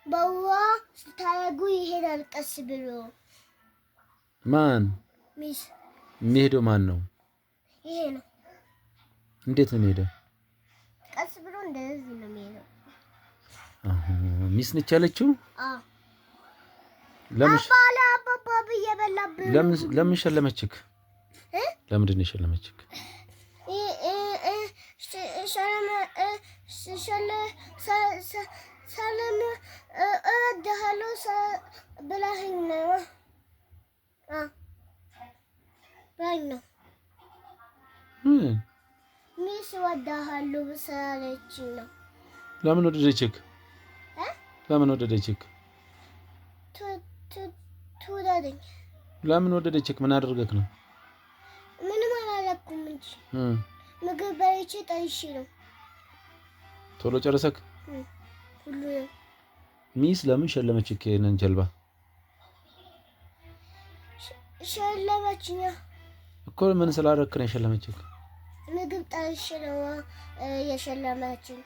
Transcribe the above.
በውሃ ስታረጉ ይሄዳል ቀስ ብሎ ማን ሚስ የሚሄደው ማን ነው? ይሄ ነው። እንዴት ነው የሚሄደው? ቀስ ብሎ እንደዚህ ነው የሚሄደው። ሚስ ነች ያለችው? አባባ እየበላብህ ለምን ሸለመችክ? ለምንድን ነው የሸለመችክ? ሰላም እወድሃለሁ ብላኝ ነው። ሚስ እወድሃለሁ ስላለችኝ ነው። ለምን ወደደችክ? ለምን ወደደችክ? ትውደደኝ። ለምን ወደደችክ? ምን አደረገክ ነው? ምንም አላደረኩም እንጂ ምግብ በልቼ ጠይሼ ነው። ቶሎ ጨረሰክ? ሁሉ ሚስ ለምን ሸለመችክ? የነን ጀልባ ሸለመችኝ እኮ። ምን ስላደረክ ነው የሸለመችክ? ምግብ ጠይሼ ነው የሸለመችኝ።